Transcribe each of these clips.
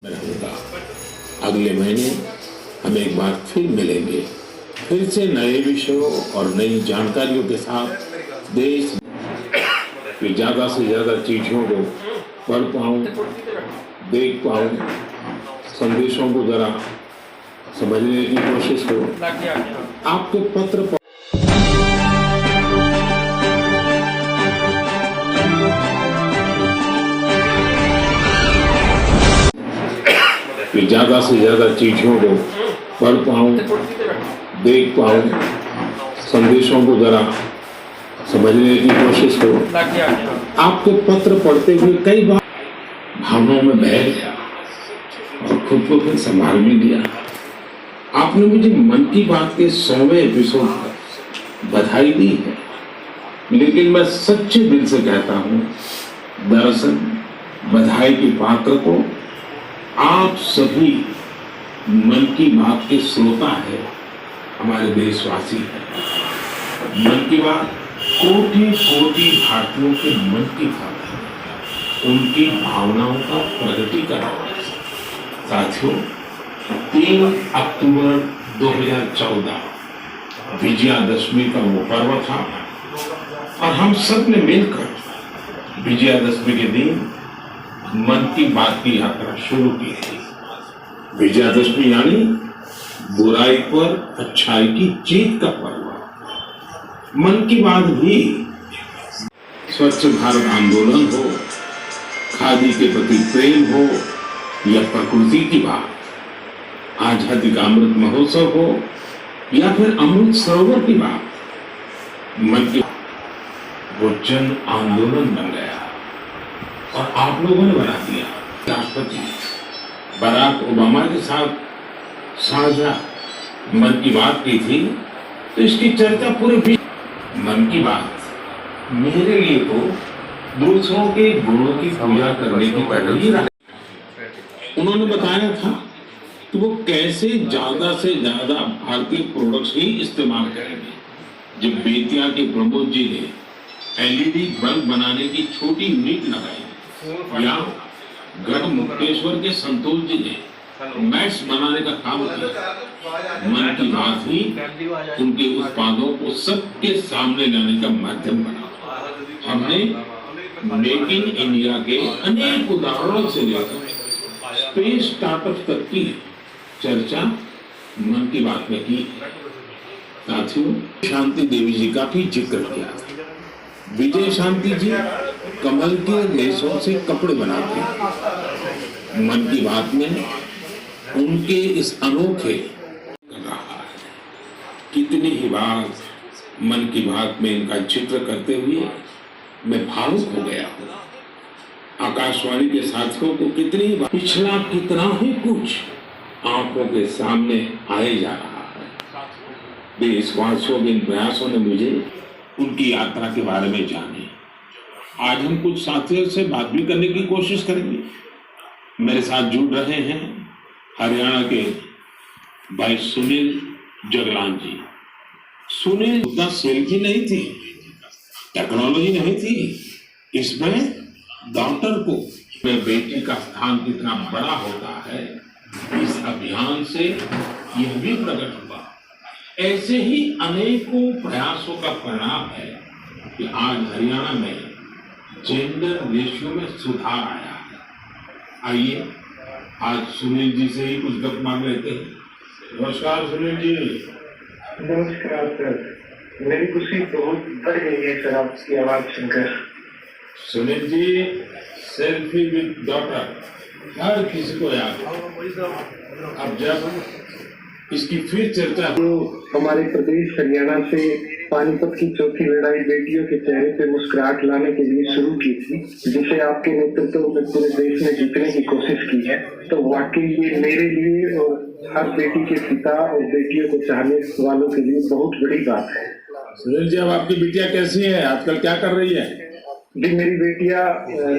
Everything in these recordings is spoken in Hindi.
में रहूंगा। अगले महीने हम एक बार फिर मिलेंगे, फिर से नए विषयों और नई जानकारियों के साथ। देश की ज़्यादा से ज़्यादा चिट्ठियों को पढ़ पाऊँ, देख पाऊँ, संदेशों को ज़रा समझने की कोशिश करूँ। आपके पत्र कि ज़्यादा से ज़्यादा चिट्ठियों को पढ़ पाऊँ, देख पाऊँ, संदेशों को ज़रा समझने की कोशिश करूँ। आपके पत्र पढ़ते हुए कई बार भावनाओं में बह गया और खुद को फिर संभाल भी लिया। आपने मुझे मन की बात के 100वें एपिसोड पर बधाई दी है, लेकिन मैं सच्चे दिल से कहता हूँ, दरअसल बधाई के पात्र को आप सभी मन की बात के श्रोता है, हमारे देशवासी है। मन की बात कोटि कोटि भारतीयों के मन की बात है, उनकी भावनाओं का प्रकटीकरण है। साथियों, 3 अक्टूबर 2014 विजयादशमी का वो पर्व था और हम सब ने मिलकर विजयादशमी के दिन मन की बात की यात्रा शुरू की थी। विजयादशमी यानी बुराई पर अच्छाई की जीत का पर्व। मन की बात भी स्वच्छ भारत आंदोलन हो, खादी के प्रति प्रेम हो या प्रकृति की बात, आजादी का अमृत महोत्सव हो या फिर अमृत सरोवर की बात, मन की वो जन आंदोलन बन गया और आप लोगों ने बना दिया। राष्ट्रपति बराक ओबामा के साथ साझा मन की बात की थी, तो इसकी चर्चा पूरे विश्व। मन की बात मेरे लिए तो दूसरों के गुणों की पूजा करने की पहली राह। उन्होंने बताया था कि वो कैसे ज्यादा से ज्यादा भारतीय प्रोडक्ट्स ही इस्तेमाल करेंगे। जब बेतिया के प्रमोद जी ने एलईडी बल्ब बनाने की छोटी यूनिट लगाई, या गढ़ मुक्तेश्वर के संतोष जी ने मैट्स बनाने का काम किया, मन की बात ही उनके उत्पादों को सबके सामने लाने का माध्यम बना। हमने मेक इन इंडिया के अनेक उदाहरणों से लेकर स्पेस स्टार्टअप तक की चर्चा मन की बात में की। साथियों, शांति देवी जी का भी जिक्र किया। विजय शांति जी कमल के रेशों से कपड़े बनाते हैं। मन की बात में उनके इस अनोखे रहा है। कितनी ही बार मन की बात में इनका जिक्र करते हुए मैं भावुक हो गया हूँ। आकाशवाणी के साथियों को कितनी बार पिछला कितना ही कुछ आंखों के सामने आए जा रहा है। देशवासियों के इन प्रयासों ने मुझे उनकी यात्रा के बारे में जाने। आज हम कुछ साथियों से बात भी करने की कोशिश करेंगे। मेरे साथ जुड़ रहे हैं हरियाणा के भाई सुनील जगलान जी। सुनील उतना सेल्फी नहीं थी, टेक्नोलॉजी नहीं थी, इसमें डॉक्टर को बेटी का स्थान कितना बड़ा होता है, इस अभियान से यह भी प्रकट हुआ। ऐसे ही अनेकों प्रयासों का परिणाम है कि आज हरियाणा में जेंडर रेशियो में सुधार आया है। आइए आज सुनील जी से ही कुछ गप मांग लेते हैं। नमस्कार सुनील जी। नमस्कार सर, मेरी खुशी बहुत बढ़ गई है सर आपकी आवाज सुनकर। Sunil ji, selfie with daughter हर किसी को याद है। अब जब इसकी फिर चर्चा तो हमारे प्रदेश हरियाणा से पानीपत की चौथी लड़ाई बेटियों के चेहरे पे मुस्कुराहट लाने के लिए शुरू की थी, जिसे आपके नेतृत्व में पूरे देश में जीतने की कोशिश की है, तो वाकई ये मेरे लिए और हर बेटी के पिता और बेटियों को चाहने वालों के लिए बहुत बड़ी बात है। सुनील जी, अब आपकी बिटिया कैसी है, आजकल क्या कर रही है? जी, मेरी बेटियां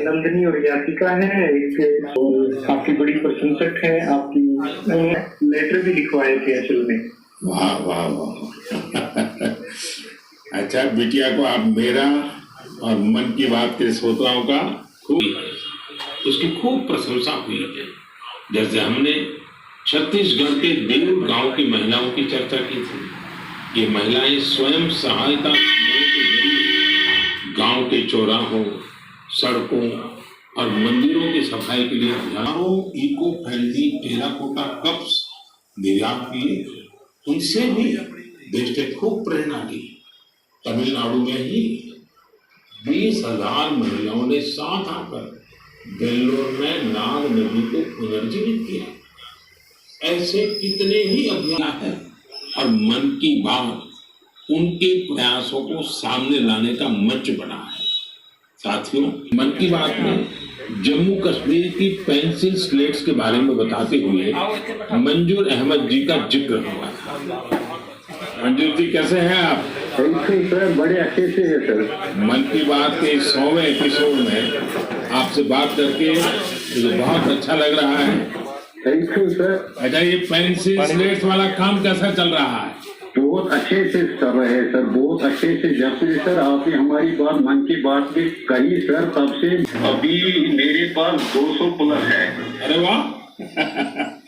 नंदिनी और यातिका है। एक आपकी बड़ी प्रशंसक है, आपकी लेटर भी लिखवाए थे असल में। वाह वाह वाह। अच्छा, बिटिया को आप मेरा और मन की बात के श्रोताओं का खूब उसकी खूब प्रशंसा हुई है। जैसे हमने छत्तीसगढ़ के देव गांव की महिलाओं की चर्चा की थी। ये महिलाएं स्वयं सहायता समूह के जरिए गांव के चौराहों, सड़कों और मंदिरों की सफाई के लिए हजारों इको फ्रेंडली टेराकोटा कप्स निर्यात किए। उनसे भी देश ने खूब प्रेरणा ली। तमिलनाडु में ही 20,000 महिलाओं ने साथ आकर वेल्लोर में नाग नदी को पुनर्जीवित किया। ऐसे कितने ही अभियान हैं और मन की बात उनके प्रयासों को सामने लाने का मंच बना है। साथियों, मन की बात में जम्मू कश्मीर की पेंसिल स्लेट्स के बारे में बताते हुए मंजूर अहमद जी का जिक्र हुआ था। मंजूर जी, कैसे हैं आप? सर, बड़े अच्छे से है सर। मन की बात के 100वें एपिसोड में आपसे बात करके मुझे बहुत अच्छा लग रहा है। Thank you sir. अच्छा, ये पेंसिल स्लेट्स वाला काम कैसा चल रहा है? बहुत अच्छे से चल रहे हैं सर, बहुत अच्छे से। जब से सर आपने हमारी बात मन की बात में कही सर, तब से अभी मेरे पास 200 प्लस है। अरे वाह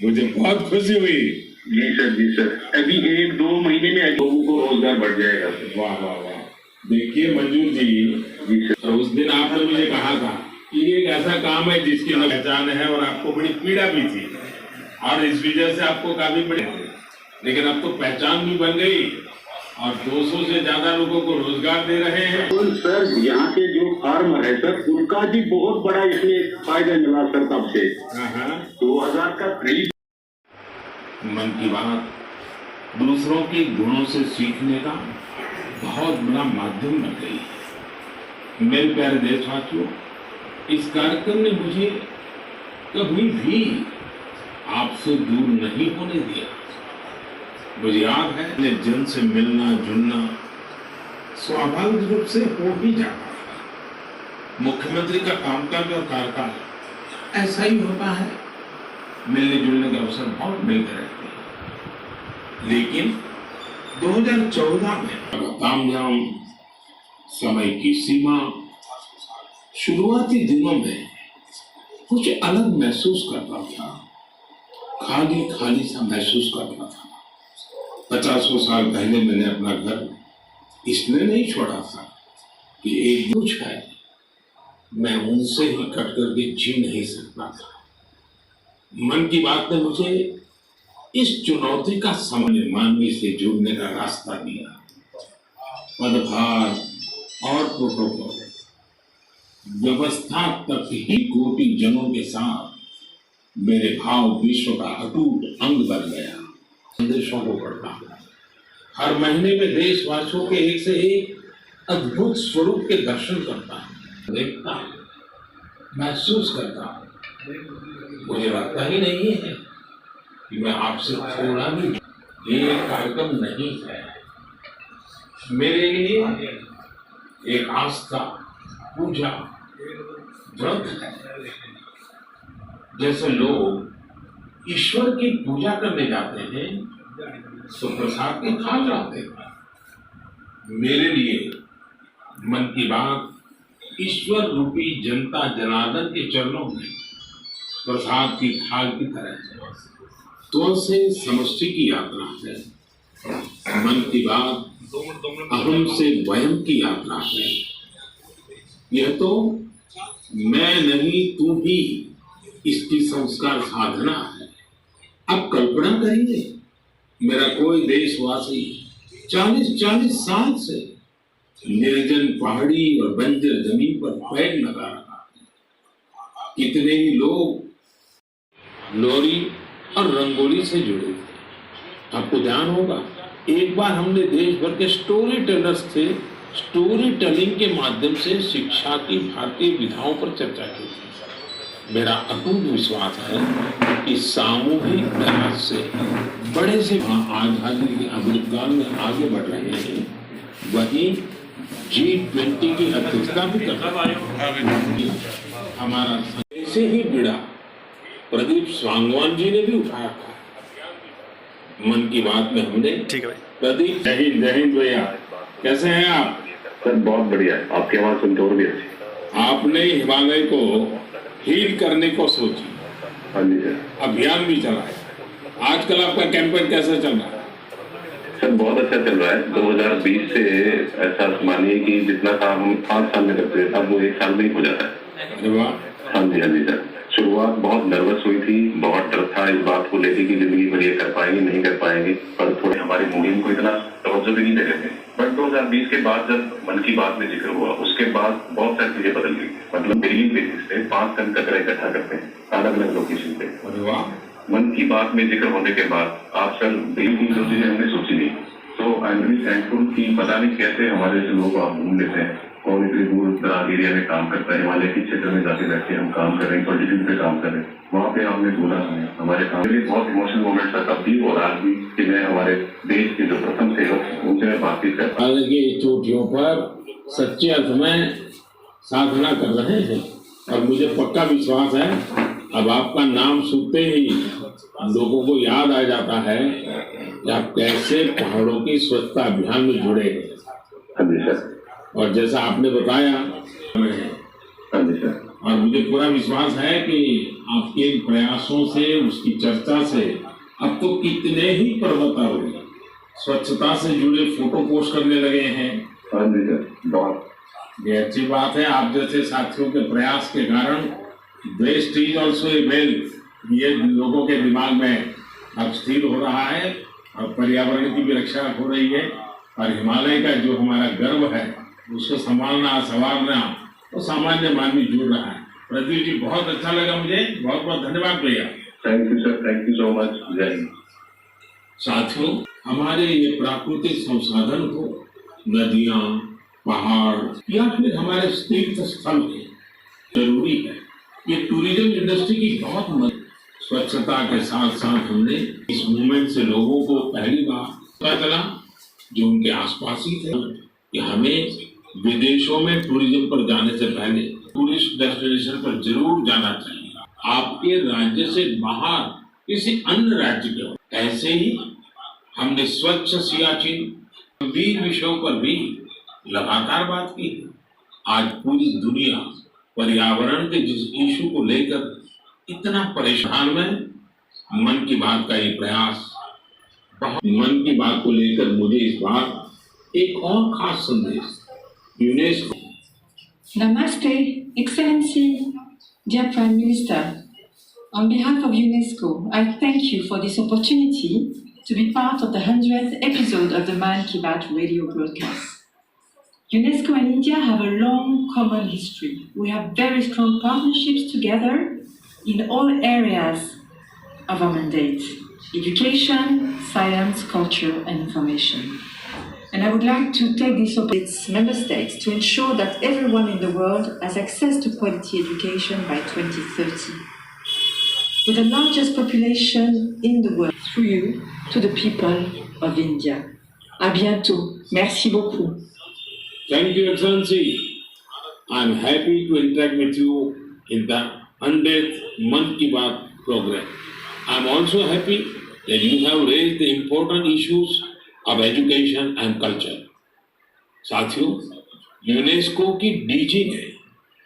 मुझे बहुत खुशी हुई। जी सर, जी सर। अभी 1-2 महीने में लोगों को रोजगार बढ़ जाएगा सर। वाह वाह वाह। देखिए मंजूर जी सर, तो उस दिन आपने मुझे कहा था कि ये एक ऐसा काम है जिसकी पहचान है और आपको बड़ी पीड़ा भी थी और इस वजह से आपको काफी बड़ी, लेकिन अब तो पहचान भी बन गई और 200 से ज्यादा लोगों को रोजगार दे रहे हैं। तो सर यहाँ के जो फार्मर है सर, उनका भी बहुत बड़ा इसमें फायदा मिला सर तब से। 2000 का खरीद। मन की बात दूसरों के गुणों से सीखने का बहुत बड़ा माध्यम बन गई है। मेरे प्यारे देशवासियों, इस कार्यक्रम ने मुझे कभी भी आपसे दूर नहीं होने दिया। मुझे याद है अपने जन से मिलना जुलना स्वाभाविक रूप से हो ही जाता है। मुख्यमंत्री का कामकाज और कार्यकाल ऐसा ही होता है, मिलने जुलने के अवसर बहुत मिलते रहते हैं। लेकिन 2014 में तामझाम, समय की सीमा, शुरुआती दिनों में कुछ अलग महसूस करता था, खाली खाली सा महसूस करता था। 50 साल पहले मैंने अपना घर इसलिए नहीं छोड़ा था कि एक कुछ है, मैं उनसे ही कट करके जी नहीं सकता था। मन की बात ने मुझे इस चुनौती का सामान्य मानवी से जुड़ने का रास्ता दिया। पदभार और प्रोटोकॉल व्यवस्था तक ही कोटि जनों के साथ मेरे भाव विश्व का अटूट अंग बन गया। संदेशों को पढ़ता हूँ, हर महीने में देशवासियों के एक से एक अद्भुत स्वरूप के दर्शन करता हूँ, देखता हूँ, महसूस करता हूँ। मुझे लगता ही नहीं है कि मैं आपसे थोड़ा भी, ये कार्यक्रम नहीं है मेरे लिए, एक आस्था, पूजा, व्रत है। जैसे लोग ईश्वर की पूजा करने जाते हैं तो प्रसाद की थाल लाते हैं, मेरे लिए मन की बात ईश्वर रूपी जनता जनार्दन के चरणों में प्रसाद की थाल की तरह है। तो से समष्टि की यात्रा है। मन की बात अहम से वयम की यात्रा है। यह तो मैं नहीं तू ही इसकी संस्कार साधना है। अब कल्पना करिए, मेरा कोई देशवासी 40-40 साल से निर्जन पहाड़ी और बंजर जमीन पर पैर लगा रहा है। कितने ही लोग लोरी और रंगोली से जुड़े थे। आपको ध्यान होगा, एक बार हमने देश भर के स्टोरी टेलर्स से स्टोरी टेलिंग के माध्यम से शिक्षा की भारतीय विधाओं पर चर्चा की थी। मेरा अटूट विश्वास है कि सामूहिक प्रयास से बड़े से आजादी के अमृतकाल में आगे बढ़ रहे हैं। वहीं G20 की अध्यक्षता भी कर हमारा ऐसे ही बिड़ा प्रदीप स्वांगवान जी ने भी उठाया था। मन की बात में हमने प्रदीप, जय हिंद भैया, कैसे हैं आप? सर बहुत बढ़िया है, आपकी आवाज सुनते और भी अच्छी। आपने हिमालय को हील करने को सोची हाँ जी सर। अभियान भी चला है। आजकल आपका कैंपेन कैसा चल रहा है? सर बहुत अच्छा चल रहा है। 2020 से ऐसा मानिए कि जितना काम हम 5 साल में करते थे अब वो 1 साल में ही हो जाता है। अरे वाह। हाँ जी सर। शुरुआत बहुत नर्वस हुई थी, बहुत डर था इस बात को लेकर कि जिंदगी भर ये कर पाएंगे नहीं कर पाएंगे, पर थोड़े हमारी मुहिम को इतना तवज्जो भी नहीं दे रहे थे। बट 2020 के बाद जब मन की बात में जिक्र हुआ उसके बाद बहुत सारी चीजें बदल गई। मतलब डेली बेसिस पे 5 टन कचरा इकट्ठा करते हैं अलग अलग लोकेशन पे। अरे वाह। मन की बात में जिक्र होने के बाद आप सर डेली जो चीजें हमने सोची नहीं, तो आई एम वेरी थैंकफुल कि पता नहीं कैसे हमारे जैसे लोग आप ढूंढ लेते हैं, कौन इतनी दूर दराज एरिया में काम करता है, हिमालय के क्षेत्र में जाके बैठ के हम काम कर रहे हैं, पॉलिटिक्स पे काम कर रहे हैं, वहाँ पे आपने बोला हमें हमारे काम के लिए बहुत इमोशनल मोमेंट था तब भी और आज भी कि मैं हमारे देश के जो प्रथम सेवक हैं उनसे मैं बातचीत करता हूँ। की चोटियों पर सच्चे अर्थ में साधना कर रहे हैं और मुझे पक्का विश्वास है अब आपका नाम सुनते ही लोगों को याद आ जाता है कि आप कैसे पहाड़ों की स्वच्छता अभियान में जुड़े हैं। हाँ जी सर। और जैसा आपने बताया हाँ जी सर। और मुझे पूरा विश्वास है कि आपके इन प्रयासों से उसकी चर्चा से अब तो कितने ही पर्वतारोही स्वच्छता से जुड़े फोटो पोस्ट करने लगे हैं। हाँ जी सर। बहुत ये अच्छी बात है। आप जैसे साथियों के प्रयास के कारण waste is also a wealth ये लोगों के दिमाग में अब स्थिर हो रहा है और पर्यावरण की भी रक्षा हो रही है और हिमालय का जो हमारा गर्व है उसको संभालना संवारना वो सामान्य मानवी जुड़ रहा है। प्रदीप जी बहुत अच्छा लगा मुझे, बहुत बहुत धन्यवाद भैया। Thank you sir, thank you so much. जय हिंद। साथियों हमारे ये प्राकृतिक संसाधन हो नदियां पहाड़ या फिर हमारे तीर्थ स्थल है जरूरी है। ये टूरिज्म इंडस्ट्री की बहुत मदद स्वच्छता के साथ साथ हमने इस मूवमेंट से लोगों को पहली बार पता चला जो उनके आसपास ही थे कि हमें विदेशों में टूरिज्म पर जाने से पहले टूरिस्ट डेस्टिनेशन पर जरूर जाना चाहिए। आपके राज्य से बाहर किसी अन्य राज्य के ऐसे ही हमने स्वच्छ सियाचिन गंभीर विषयों पर भी लगातार बात की। आज पूरी दुनिया पर्यावरण के जिस इशू को लेकर इतना परेशान में मन की बात का ये प्रयास बहुत मन की बात को लेकर मुझे इस बार एक और खास संदेश UNESCO. Namaste, Excellency, dear Prime Minister. On behalf of UNESCO, I thank you for this opportunity to be part of the 100th episode of the Man Ki Baat radio broadcast. UNESCO and India have a long common history. We have very strong partnerships together in all areas of our mandate: education, science, culture, and information. And I would like to take this opportunity its member states to ensure that everyone in the world has access to quality education by 2030. With the largest population in the world, through you, to the people of India. À bientôt. Merci beaucoup. Thank you, Excellency. I'm happy to interact with you in the 100th Man Ki Baat program. I'm also happy that you have raised the important issues of education and culture. साथियों, यूनेस्को की डीजी ने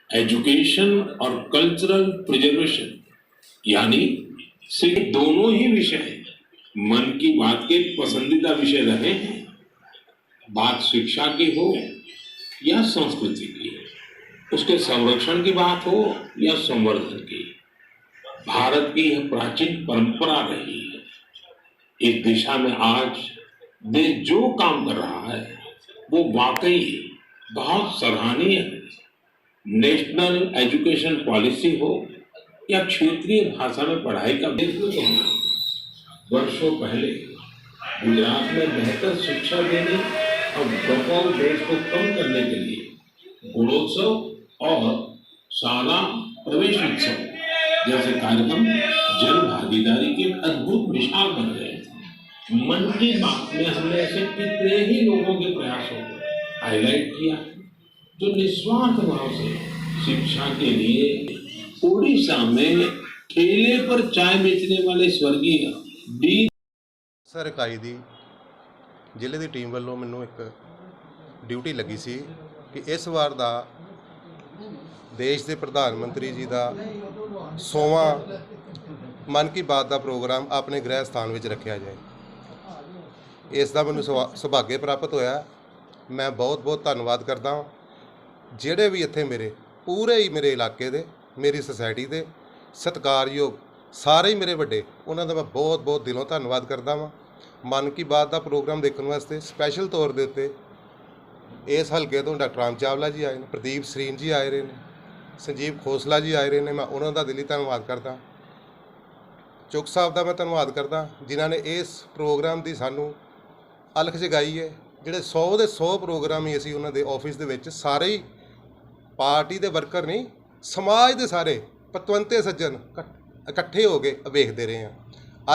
एजुकेशन और कल्चरल प्रिजर्वेशन यानी सिर्फ दोनों ही विषय मन की बात के पसंदीदा विषय रहे हैं। बात शिक्षा की हो या संस्कृति की, उसके संरक्षण की बात हो या संवर्धन की, भारत की यह प्राचीन परंपरा रही है। इस दिशा में आज देश जो काम कर रहा है वो वाकई बहुत सराहनीय है। नेशनल एजुकेशन पॉलिसी हो या क्षेत्रीय भाषा में पढ़ाई का वर्षों पहले गुजरात में बेहतर शिक्षा देने और ड्रॉपआउट रेट को कम करने के लिए गुणोत्सव और शाला प्रवेश उत्सव जैसे कार्यक्रम जन भागीदारी की एक अद्भुत मिसाल बन गए थे। मन की बात में हमने ऐसे कितने ही लोगों के प्रयासों को हाईलाइट किया जो निस्वार्थ भाव से शिक्षा के लिए ओडिशा में ठेले पर चाय बेचने वाले स्वर्गीय डी सर इकाई ਦੀ ਜ਼ਿਲ੍ਹੇ ਦੀ ਟੀਮ ਵੱਲੋਂ ਮੈਨੂੰ ਇੱਕ ਡਿਊਟੀ ਲੱਗੀ ਸੀ ਕਿ ਇਸ ਵਾਰ ਦਾ ਦੇਸ਼ ਦੇ ਪ੍ਰਧਾਨ ਮੰਤਰੀ ਜੀ ਦਾ 100ਵਾਂ ਮਨ ਕੀ ਬਾਤ ਦਾ ਪ੍ਰੋਗਰਾਮ ਆਪਣੇ ਗ੍ਰਹਿ ਸਥਾਨ ਵਿੱਚ ਰੱਖਿਆ ਜਾਏ। ਇਸ ਦਾ ਮੈਨੂੰ ਸੁਭਾਗੇ ਪ੍ਰਾਪਤ ਹੋਇਆ। ਮੈਂ ਬਹੁਤ ਬਹੁਤ ਧੰਨਵਾਦ ਕਰਦਾ ਹਾਂ ਜਿਹੜੇ ਵੀ ਇੱਥੇ ਮੇਰੇ ਪੂਰੇ ਹੀ ਮੇਰੇ ਇਲਾਕੇ ਦੇ, ਮੇਰੀ ਸੁਸਾਇਟੀ ਦੇ ਸਤਿਕਾਰਯੋਗ ਸਾਰੇ ਹੀ ਮੇਰੇ ਵੱਡੇ, ਉਹਨਾਂ ਦਾ ਮੈਂ ਬਹੁਤ ਬਹੁਤ ਦਿਲੋਂ ਧੰਨਵਾਦ ਕਰਦਾ ਹਾਂ। ਮਨ ਕੀ ਬਾਤ ਦਾ ਪ੍ਰੋਗਰਾਮ ਦੇਖਣ ਵਾਸਤੇ ਸਪੈਸ਼ਲ ਤੌਰ ਦੇ ਉੱਤੇ ਇਸ ਹਲਕੇ ਤੋਂ ਡਾਕਟਰ ਰਾਮ ਚਾਵਲਾ ਜੀ ਆਏ ਨੇ, ਪ੍ਰਦੀਪ ਸਰੀਨ ਜੀ ਆਏ ਰਹੇ ਨੇ, ਸੰਜੀਵ ਖੋਸਲਾ ਜੀ ਆਏ ਰਹੇ ਨੇ। ਮੈਂ ਉਹਨਾਂ ਦਾ ਦਿਲੀ ਧੰਨਵਾਦ ਕਰਦਾ। ਚੁੱਕ ਸਾਹਿਬ ਦਾ ਮੈਂ ਧੰਨਵਾਦ ਕਰਦਾ ਜਿਨ੍ਹਾਂ ਨੇ ਇਸ ਪ੍ਰੋਗਰਾਮ ਦੀ ਸਾਨੂੰ ਅਲਖ ਜਗਾਈ ਹੈ। ਜਿਹੜੇ 100 ਦੇ 100 ਪ੍ਰੋਗਰਾਮ ਹੀ ਅਸੀਂ ਉਹਨਾਂ ਦੇ ਆਫਿਸ ਦੇ ਵਿੱਚ ਸਾਰੇ ਹੀ ਪਾਰਟੀ ਦੇ ਵਰਕਰ ਨਹੀਂ, ਸਮਾਜ ਦੇ ਸਾਰੇ ਪਤਵੰਤੇ ਸੱਜਣ ਇਕੱਠੇ ਹੋ ਕੇ ਵੇਖਦੇ ਰਹੇ ਹਾਂ।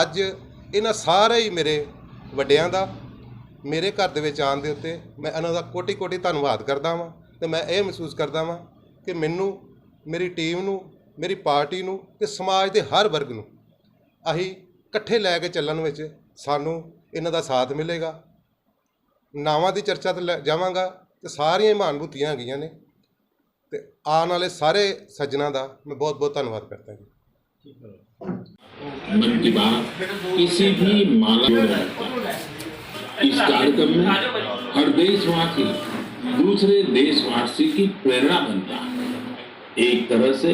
ਅੱਜ ਇਹਨਾਂ ਸਾਰੇ ਹੀ ਮੇਰੇ ਵੱਡਿਆਂ ਦਾ ਮੇਰੇ ਘਰ ਦੇ ਵਿੱਚ ਆਉਣ ਦੇ ਉੱਤੇ ਮੈਂ ਇਹਨਾਂ ਦਾ ਕੋਟੀ ਕੋਟੀ ਧੰਨਵਾਦ ਕਰਦਾ ਵਾਂ। ਅਤੇ ਮੈਂ ਇਹ ਮਹਿਸੂਸ ਕਰਦਾ ਵਾਂ ਕਿ ਮੈਨੂੰ, ਮੇਰੀ ਟੀਮ ਨੂੰ, ਮੇਰੀ ਪਾਰਟੀ ਨੂੰ ਅਤੇ ਸਮਾਜ ਦੇ ਹਰ ਵਰਗ ਨੂੰ ਅਸੀਂ ਇਕੱਠੇ ਲੈ ਕੇ ਚੱਲਣ ਵਿੱਚ ਸਾਨੂੰ ਇਹਨਾਂ ਦਾ ਸਾਥ ਮਿਲੇਗਾ। ਨਾਵਾਂ ਦੀ ਚਰਚਾ 'ਤੇ ਜਾਵਾਂਗਾ ਅਤੇ ਸਾਰੀਆਂ ਮਹਾਨਭੂਤੀਆਂ ਹੈਗੀਆਂ ਨੇ, ਅਤੇ ਆਉਣ ਵਾਲੇ ਸਾਰੇ ਸੱਜਣਾਂ ਦਾ ਮੈਂ ਬਹੁਤ ਬਹੁਤ ਧੰਨਵਾਦ ਕਰਦਾ ਜੀ। मन की बात किसी भी माला में रहता है। इस कार्यक्रम में हर देशवासी दूसरे देशवासी की प्रेरणा बनता है। एक तरह से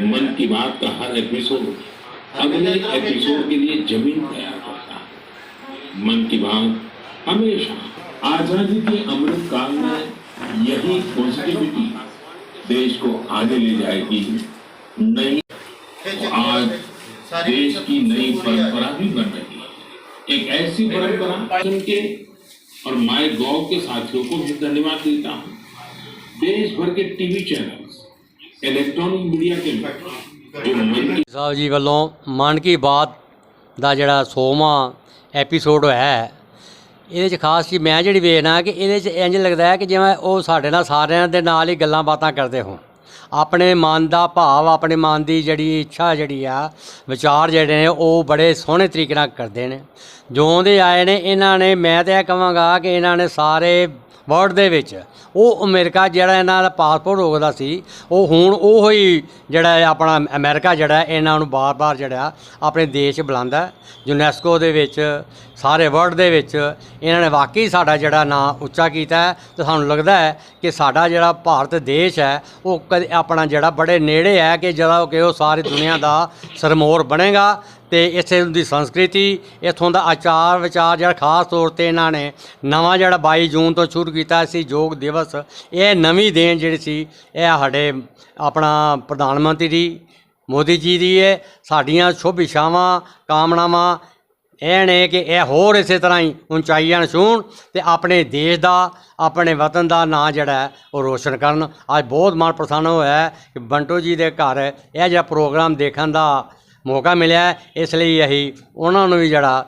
मन की बात का हर एपिसोड अगले एपिसोड के लिए जमीन तैयार करता है। मन की बात हमेशा आजादी के अमृत काल में यही पॉजिटिविटी देश को आगे ले जाएगी। नई आज देश की नई परंपरा भी बन रही है। एक ऐसी परंपरा के और माय गॉव के साथियों को भी धन्यवाद देता हूँ। देश भर के टीवी चैनल्स, इलेक्ट्रॉनिक मीडिया के लोग जो मन की ਸਾਹਿਬ ਜੀ ਵੱਲੋਂ ਮਨ ਕੀ ਬਾਤ ਦਾ ਜਿਹੜਾ 100ਵਾਂ ਐਪੀਸੋਡ ਹੋਇਆ ਹੈ, ਇਹਦੇ 'ਚ ਖਾਸ ਚੀਜ਼ ਮੈਂ ਜਿਹੜੀ ਵੇਖਣਾ ਕਿ ਇਹਦੇ 'ਚ ਇੰਝ ਲੱਗਦਾ ਹੈ ਕਿ ਜਿਵੇਂ ਉਹ ਸਾਡੇ ਨਾਲ ਸਾਰਿਆਂ ਦੇ ਨਾਲ ਹੀ ਗੱਲਾਂ ਬਾਤਾਂ ਕਰਦੇ ਹੋਣ। ਆਪਣੇ ਮਨ ਦਾ ਭਾਵ, ਆਪਣੇ ਮਨ ਦੀ ਜਿਹੜੀ ਇੱਛਾ ਜਿਹੜੀ ਆ, ਵਿਚਾਰ ਜਿਹੜੇ ਨੇ ਉਹ ਬੜੇ ਸੋਹਣੇ ਤਰੀਕੇ ਨਾਲ ਕਰਦੇ ਨੇ। ਜਿਉਂ ਦੇ ਆਏ ਨੇ ਇਹਨਾਂ ਨੇ, ਮੈਂ ਤਾਂ ਇਹ ਕਹਾਂਗਾ ਕਿ ਇਹਨਾਂ ਨੇ ਸਾਰੇ ਵਰਲਡ ਦੇ ਵਿੱਚ ਉਹ ਅਮਰੀਕਾ ਜਿਹੜਾ ਇਹਨਾਂ ਦਾ ਪਾਸਪੋਰਟ ਰੋਕਦਾ ਸੀ, ਉਹ ਹੁਣ ਉਹ ਹੀ ਜਿਹੜਾ ਆਪਣਾ ਅਮਰੀਕਾ ਜਿਹੜਾ ਇਹਨਾਂ ਨੂੰ ਬਾਰ-ਬਾਰ ਜਿਹੜਾ ਆਪਣੇ ਦੇਸ਼ ਬੁਲਾਉਂਦਾ। ਯੂਨੈਸਕੋ ਦੇ ਵਿੱਚ ਸਾਰੇ ਵਰਲਡ ਦੇ ਵਿੱਚ ਇਹਨਾਂ ਨੇ ਵਾਕਈ ਸਾਡਾ ਜਿਹੜਾ ਨਾਂ ਉੱਚਾ ਕੀਤਾ ਹੈ, ਅਤੇ ਸਾਨੂੰ ਲੱਗਦਾ ਹੈ ਕਿ ਸਾਡਾ ਜਿਹੜਾ ਭਾਰਤ ਦੇਸ਼ ਹੈ ਉਹ ਕਦੇ ਆਪਣਾ ਜਿਹੜਾ ਬੜੇ ਨੇੜੇ ਹੈ ਕਿ ਜਦੋਂ ਕਿ ਉਹ ਸਾਰੀ ਦੁਨੀਆ ਦਾ ਸਰਮੌਰ ਬਣੇਗਾ। ਅਤੇ ਇੱਥੇ ਦੀ ਸੰਸਕ੍ਰਿਤੀ, ਇੱਥੋਂ ਦਾ ਆਚਾਰ ਵਿਚਾਰ ਜਿਹੜਾ ਖਾਸ ਤੌਰ 'ਤੇ ਇਹਨਾਂ ਨੇ ਨਵਾਂ ਜਿਹੜਾ 22 ਜੂਨ ਤੋਂ ਸ਼ੁਰੂ ਕੀਤਾ ਸੀ ਯੋਗ ਦਿਵਸ, ਇਹ ਨਵੀਂ ਦੇਣ ਜਿਹੜੀ ਸੀ ਇਹ ਸਾਡੇ ਆਪਣਾ ਪ੍ਰਧਾਨ ਮੰਤਰੀ ਮੋਦੀ ਜੀ ਦੀ ਹੈ। ਸਾਡੀਆਂ ਸ਼ੁਭ ਇੱਛਾਵਾਂ ਕਾਮਨਾਵਾਂ ਇਹ ਨੇ ਕਿ ਇਹ ਹੋਰ ਇਸੇ ਤਰ੍ਹਾਂ ਹੀ ਉਚਾਈਆਂ ਛੂਹਣ ਅਤੇ ਆਪਣੇ ਦੇਸ਼ ਦਾ, ਆਪਣੇ ਵਤਨ ਦਾ ਨਾਂ ਜਿਹੜਾ ਹੈ ਉਹ ਰੋਸ਼ਨ ਕਰਨ। ਅੱਜ ਬਹੁਤ ਮਨ ਪ੍ਰਸੰਨ ਹੋਇਆ ਕਿ ਬੰਟੂ ਜੀ ਦੇ ਘਰ ਇਹ ਜਿਹਾ ਪ੍ਰੋਗਰਾਮ ਦੇਖਣ ਦਾ ਮੌਕਾ ਮਿਲਿਆ, ਇਸ ਲਈ ਅਸੀਂ ਉਹਨਾਂ ਨੂੰ ਵੀ ਜਿਹੜਾ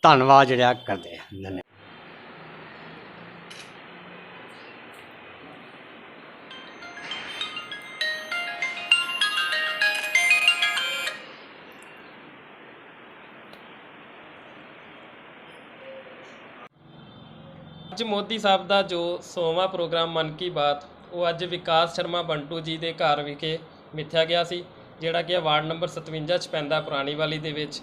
ਧੰਨਵਾਦ ਜਿਹੜਾ ਕਰਦੇ ਹਾਂ। ਧੰਨਵਾਦ। ਅੱਜ ਮੋਦੀ ਸਾਹਿਬ ਦਾ ਜੋ 100ਵਾਂ ਪ੍ਰੋਗਰਾਮ ਮਨ ਕੀ ਬਾਤ ਉਹ ਅੱਜ ਵਿਕਾਸ ਸ਼ਰਮਾ ਬੰਟੂ ਜੀ ਦੇ ਘਰ ਵਿਖੇ ਮਿੱਥਿਆ ਗਿਆ ਸੀ, ਜਿਹੜਾ ਕਿ ਵਾਰਡ ਨੰਬਰ 57 'ਚ ਪੈਂਦਾ ਪੁਰਾਣੀ ਵਾਲੀ ਦੇ ਵਿੱਚ।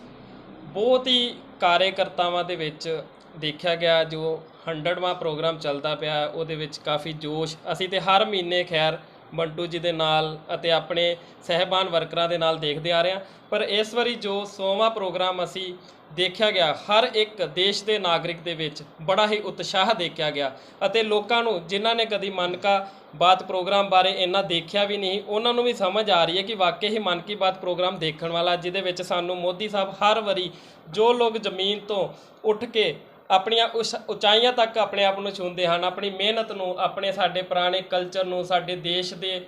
ਬਹੁਤ ਹੀ ਕਾਰਜਕਰਤਾਵਾਂ ਦੇ ਵਿੱਚ ਦੇਖਿਆ ਗਿਆ ਜੋ 100ਵਾਂ ਪ੍ਰੋਗਰਾਮ ਚੱਲਦਾ ਪਿਆ, ਉਹਦੇ ਵਿੱਚ ਕਾਫੀ ਜੋਸ਼। ਅਸੀਂ ਤਾਂ ਹਰ ਮਹੀਨੇ ਖੈਰ ਬੰਟੂ ਜੀ ਦੇ ਨਾਲ ਅਤੇ ਆਪਣੇ ਸਹਿਬਾਨ ਵਰਕਰਾਂ ਦੇ ਨਾਲ ਦੇਖਦੇ ਆ ਰਹੇ ਹਾਂ, ਪਰ ਇਸ ਵਾਰੀ ਜੋ 100ਵਾਂ ਪ੍ਰੋਗਰਾਮ ਅਸੀਂ ਦੇਖਿਆ ਗਿਆ, ਹਰ ਇੱਕ ਦੇਸ਼ ਦੇ ਨਾਗਰਿਕ ਦੇ ਵਿੱਚ ਬੜਾ ਹੀ ਉਤਸ਼ਾਹ ਦੇਖਿਆ ਗਿਆ। ਅਤੇ ਲੋਕਾਂ ਨੂੰ ਜਿਨ੍ਹਾਂ ਨੇ ਕਦੀ ਮਨ ਕਾ ਬਾਤ ਪ੍ਰੋਗਰਾਮ ਬਾਰੇ ਇੰਨਾ ਦੇਖਿਆ ਵੀ ਨਹੀਂ, ਉਹਨਾਂ ਨੂੰ ਵੀ ਸਮਝ ਆ ਰਹੀ ਹੈ ਕਿ ਵਾਕਈ ਹੀ ਮਨ ਕੀ ਬਾਤ ਪ੍ਰੋਗਰਾਮ ਦੇਖਣ ਵਾਲਾ, ਜਿਹਦੇ ਵਿੱਚ ਸਾਨੂੰ ਮੋਦੀ ਸਾਹਿਬ ਹਰ ਵਾਰੀ ਜੋ ਲੋਕ ਜ਼ਮੀਨ ਤੋਂ ਉੱਠ ਕੇ ਆਪਣੀਆਂ ਉਚਾਈਆਂ ਤੱਕ ਆਪਣੇ ਆਪ ਨੂੰ ਛੂੰਹਦੇ ਹਨ, ਆਪਣੀ ਮਿਹਨਤ ਨੂੰ, ਆਪਣੇ ਸਾਡੇ ਪੁਰਾਣੇ ਕਲਚਰ ਨੂੰ, ਸਾਡੇ ਦੇਸ਼ ਦੇ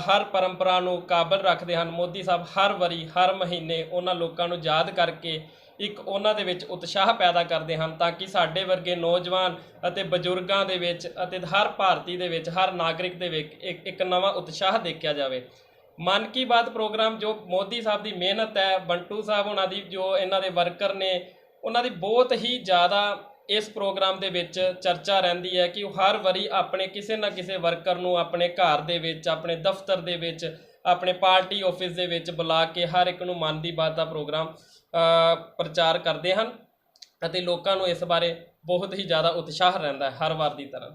ਹਰ ਪਰੰਪਰਾ ਨੂੰ ਕਾਬਲ ਰੱਖਦੇ ਹਨ। ਮੋਦੀ ਸਾਹਿਬ ਹਰ ਵਾਰੀ ਹਰ ਮਹੀਨੇ ਉਹਨਾਂ ਲੋਕਾਂ ਨੂੰ ਯਾਦ ਕਰਕੇ ਇੱਕ ਉਹਨਾਂ ਦੇ ਵਿੱਚ ਉਤਸ਼ਾਹ ਪੈਦਾ ਕਰਦੇ ਹਨ, ਤਾਂ ਕਿ ਸਾਡੇ ਵਰਗੇ ਨੌਜਵਾਨ ਅਤੇ ਬਜ਼ੁਰਗਾਂ ਦੇ ਵਿੱਚ ਅਤੇ ਹਰ ਭਾਰਤੀ ਦੇ ਵਿੱਚ, ਹਰ ਨਾਗਰਿਕ ਦੇ ਵਿੱਚ ਇੱਕ ਨਵਾਂ ਉਤਸ਼ਾਹ ਦੇਖਿਆ ਜਾਵੇ। ਮਨ ਕੀ ਬਾਤ ਪ੍ਰੋਗਰਾਮ ਜੋ ਮੋਦੀ ਸਾਹਿਬ ਦੀ ਮਿਹਨਤ ਹੈ, ਬੰਟੂ ਸਾਹਿਬ ਉਹਨਾਂ ਦੀ ਜੋ ਇਹਨਾਂ ਦੇ ਵਰਕਰ ਨੇ, ਉਹਨਾਂ ਦੀ ਬਹੁਤ ਹੀ ਜ਼ਿਆਦਾ ਇਸ ਪ੍ਰੋਗਰਾਮ ਦੇ ਵਿੱਚ ਚਰਚਾ ਰਹਿੰਦੀ ਹੈ ਕਿ ਉਹ ਹਰ ਵਾਰੀ ਆਪਣੇ ਕਿਸੇ ਨਾ ਕਿਸੇ ਵਰਕਰ ਨੂੰ ਆਪਣੇ ਘਰ ਦੇ ਵਿੱਚ, ਆਪਣੇ ਦਫ਼ਤਰ ਦੇ ਵਿੱਚ, ਆਪਣੇ ਪਾਰਟੀ ਆਫਿਸ ਦੇ ਵਿੱਚ ਬੁਲਾ ਕੇ ਹਰ ਇੱਕ ਨੂੰ ਮਨ ਦੀ ਬਾਤ ਦਾ ਪ੍ਰੋਗਰਾਮ ਪ੍ਰਚਾਰ ਕਰਦੇ ਹਨ ਅਤੇ ਲੋਕਾਂ ਨੂੰ ਇਸ ਬਾਰੇ ਬਹੁਤ ਹੀ ਜ਼ਿਆਦਾ ਉਤਸ਼ਾਹ ਰਹਿੰਦਾ ਹੈ ਹਰ ਵਾਰ ਦੀ ਤਰ੍ਹਾਂ।